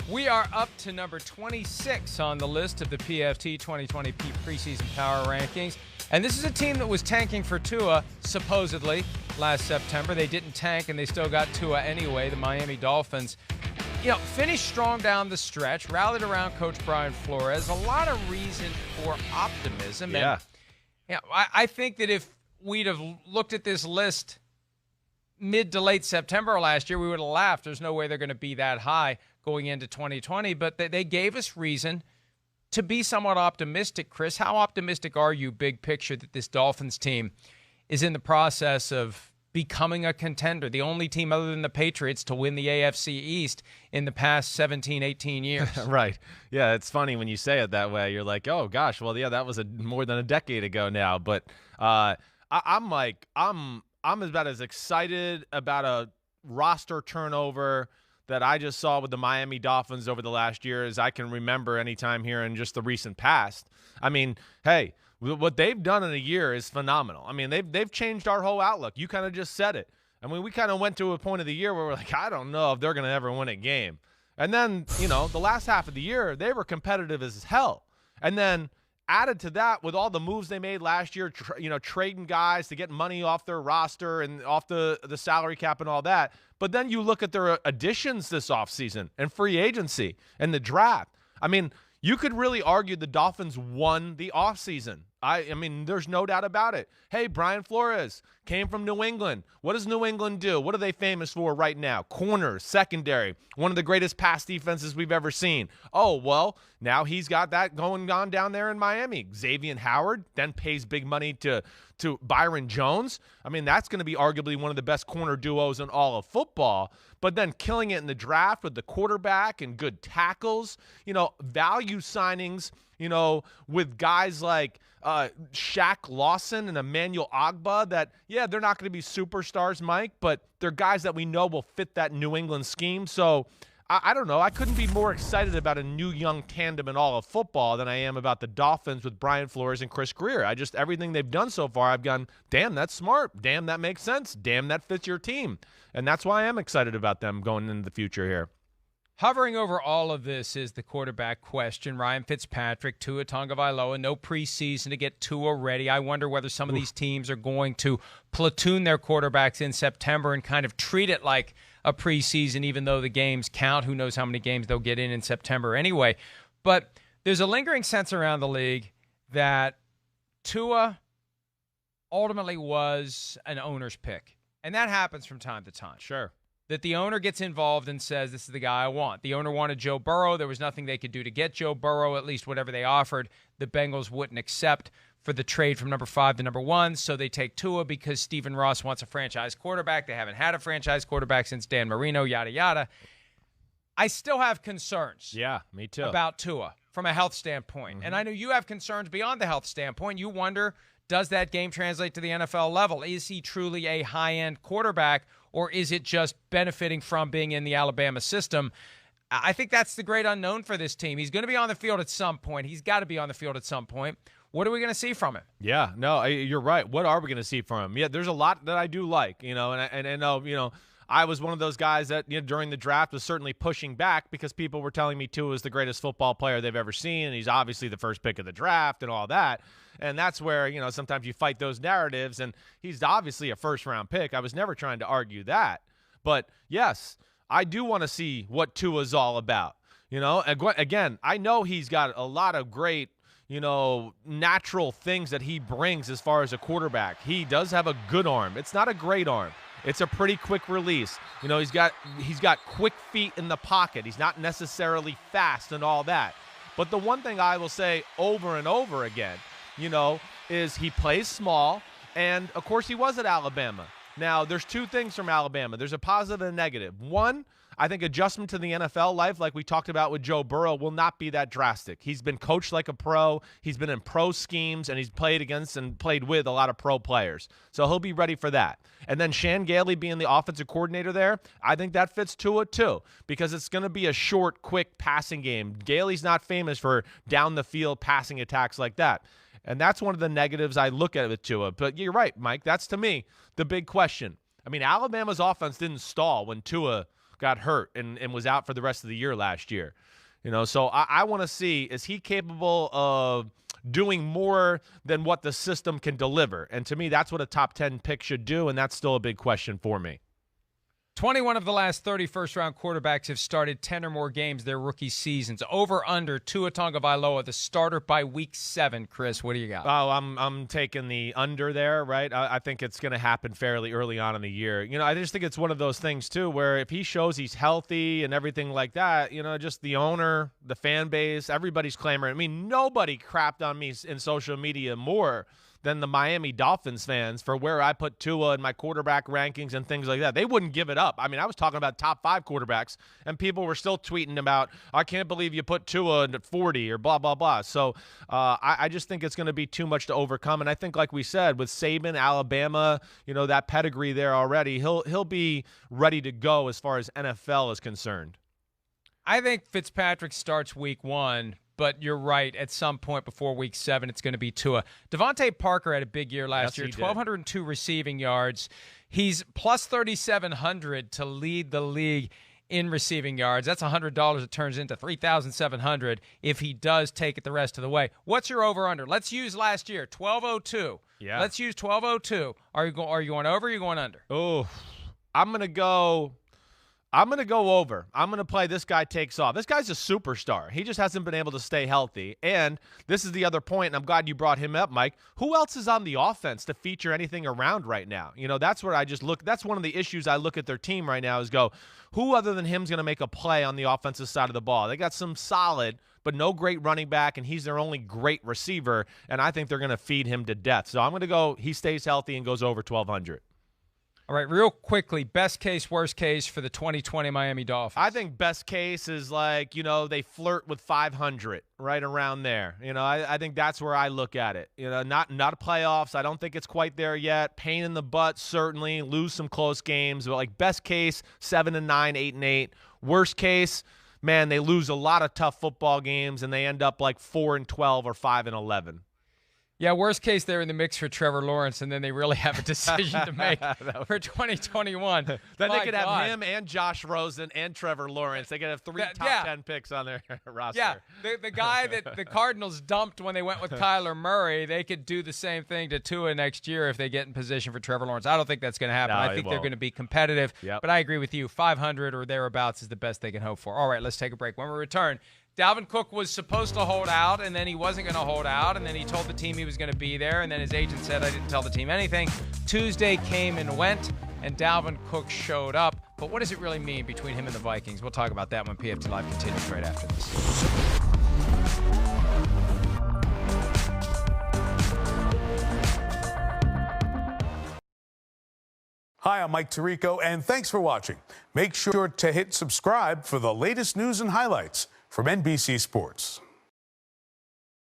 We are up to number 26 on the list of the PFT 2020 preseason power rankings. And this is a team that was tanking for Tua, supposedly, last September. They didn't tank, and they still got Tua anyway, the Miami Dolphins. Finished strong down the stretch, rallied around Coach Brian Flores. A lot of reason for optimism. Yeah. And, I think that if we'd have looked at this list mid to late September last year, we would have laughed. There's no way they're going to be that high going into 2020. But they gave us reason to be somewhat optimistic. Chris, how optimistic are you, big picture, that this Dolphins team is in the process of becoming a contender, the only team other than the Patriots to win the AFC East in the past 17, 18 years? Right. Yeah, it's funny when you say it that way. You're like, oh, gosh, well, yeah, that was more than a decade ago now. But I'm about as excited about a roster turnover that I just saw with the Miami Dolphins over the last year as I can remember any time here in just the recent past. I mean, hey, what they've done in a year is phenomenal. I mean, they've changed our whole outlook. You kind of just said it. I mean, we kind of went to a point of the year where we're like, I don't know if they're going to ever win a game. And then, the last half of the year, they were competitive as hell. And then added to that with all the moves they made last year, trading guys to get money off their roster and off the salary cap and all that. But then you look at their additions this offseason and free agency and the draft. I mean, you could really argue the Dolphins won the offseason. I mean, there's no doubt about it. Hey, Brian Flores came from New England. What does New England do? What are they famous for right now? Corners, secondary, one of the greatest pass defenses we've ever seen. Oh, well, now he's got that going on down there in Miami. Xavier Howard then pays big money to Byron Jones. I mean, that's going to be arguably one of the best corner duos in all of football. But then killing it in the draft with the quarterback and good tackles, value signings, with guys like Shaq Lawson and Emmanuel Ogbah that, they're not going to be superstars, Mike, but they're guys that we know will fit that New England scheme. So I don't know. I couldn't be more excited about a new young tandem in all of football than I am about the Dolphins with Brian Flores and Chris Greer. Everything they've done so far, I've gone, damn, that's smart. Damn, that makes sense. Damn, that fits your team. And that's why I am excited about them going into the future here. Hovering over all of this is the quarterback question. Ryan Fitzpatrick, Tua Tagovailoa, no preseason to get Tua ready. I wonder whether some of these teams are going to platoon their quarterbacks in September and kind of treat it like a preseason, even though the games count. Who knows how many games they'll get in September anyway. But there's a lingering sense around the league that Tua ultimately was an owner's pick. And that happens from time to time. Sure. That the owner gets involved and says, this is the guy I want. The owner wanted Joe Burrow. There was nothing they could do to get Joe Burrow, at least whatever they offered, the Bengals wouldn't accept for the trade from number 5 to number 1. So they take Tua because Stephen Ross wants a franchise quarterback. They haven't had a franchise quarterback since Dan Marino, yada, yada. I still have concerns. Yeah, me too. About Tua from a health standpoint. Mm-hmm. And I know you have concerns beyond the health standpoint. You wonder, does that game translate to the NFL level? Is he truly a high-end quarterback, or is it just benefiting from being in the Alabama system? I think that's the great unknown for this team. He's going to be on the field at some point. He's got to be on the field at some point. What are we going to see from him? Yeah, no, you're right. What are we going to see from him? Yeah, there's a lot that I do like, and I know, I was one of those guys that during the draft was certainly pushing back because people were telling me Tua is the greatest football player they've ever seen, and he's obviously the first pick of the draft and all that. And that's where, sometimes you fight those narratives, and he's obviously a first-round pick. I was never trying to argue that. But, yes, I do want to see what Tua's all about. Again, I know he's got a lot of great, natural things that he brings as far as a quarterback. He does have a good arm. It's not a great arm. It's a pretty quick release. He's got quick feet in the pocket. He's not necessarily fast and all that. But the one thing I will say over and over again, is he plays small, and, of course, he was at Alabama. Now, there's two things from Alabama. There's a positive and a negative. One, I think adjustment to the NFL life, like we talked about with Joe Burrow, will not be that drastic. He's been coached like a pro. He's been in pro schemes, and he's played against and played with a lot of pro players. So he'll be ready for that. And then Shan Gailey being the offensive coordinator there, I think that fits Tua too, because it's going to be a short, quick passing game. Gailey's not famous for down-the-field passing attacks like that. And that's one of the negatives I look at with Tua. But you're right, Mike. That's, to me, the big question. I mean, Alabama's offense didn't stall when Tua got hurt and was out for the rest of the year last year. So I want to see, is he capable of doing more than what the system can deliver? And to me, that's what a top 10 pick should do, and that's still a big question for me. 21 of the last 30 first-round quarterbacks have started 10 or more games their rookie seasons. Over under Tua Tagovailoa, the starter by week 7. Chris, what do you got? Oh, I'm taking the under there, right? I think it's going to happen fairly early on in the year. I just think it's one of those things, too, where if he shows he's healthy and everything like that, just the owner, the fan base, everybody's clamoring. I mean, nobody crapped on me in social media more than the Miami Dolphins fans for where I put Tua in my quarterback rankings and things like that. They wouldn't give it up. I mean, I was talking about top 5 quarterbacks, and people were still tweeting about, I can't believe you put Tua at 40 or blah, blah, blah. So I just think it's going to be too much to overcome. And I think, like we said, with Saban, Alabama, that pedigree there already, he'll be ready to go as far as NFL is concerned. I think Fitzpatrick starts week 1. But you're right. At some point before week 7, it's going to be Tua. Devontae Parker had a big year last year, 1,202 receiving yards. He's plus 3,700 to lead the league in receiving yards. That's $100. It turns into $3,700 if he does take it the rest of the way. What's your over/under? Let's use last year, 1,202. Yeah. Let's use 1,202. Are you going over or are you going under? Oh, I'm going to go over. I'm going to play this guy takes off. This guy's a superstar. He just hasn't been able to stay healthy. And this is the other point, and I'm glad you brought him up, Mike. Who else is on the offense to feature anything around right now? That's where I just look. That's one of the issues I look at their team right now is go, who other than him's going to make a play on the offensive side of the ball? They got some solid, but no great running back, and he's their only great receiver, and I think they're going to feed him to death. So I'm going to go he stays healthy and goes over 1,200. All right, real quickly, best case, worst case for the 2020 Miami Dolphins. I think best case is like, they flirt with 500, right around there. I think that's where I look at it. Not playoffs. I don't think it's quite there yet. Pain in the butt, certainly. Lose some close games. But like best case, 7-9, 8-8. Worst case, man, they lose a lot of tough football games and they end up like 4-12 or 5-11. Yeah, worst case, they're in the mix for Trevor Lawrence, and then they really have a decision to make for 2021. Then they could have him and Josh Rosen and Trevor Lawrence. They could have 3 top 10 picks on their roster. Yeah, the guy that the Cardinals dumped when they went with Kyler Murray, they could do the same thing to Tua next year if they get in position for Trevor Lawrence. I don't think that's going to happen. No, I think they're going to be competitive, but I agree with you. 500 or thereabouts is the best they can hope for. All right, let's take a break. When we return, Dalvin Cook was supposed to hold out, and then he wasn't going to hold out, and then he told the team he was going to be there, and then his agent said, I didn't tell the team anything. Tuesday came and went, and Dalvin Cook showed up. But what does it really mean between him and the Vikings? We'll talk about that when PFT Live continues right after this. Hi, I'm Mike Tirico, and thanks for watching. Make sure to hit subscribe for the latest news and highlights from NBC Sports.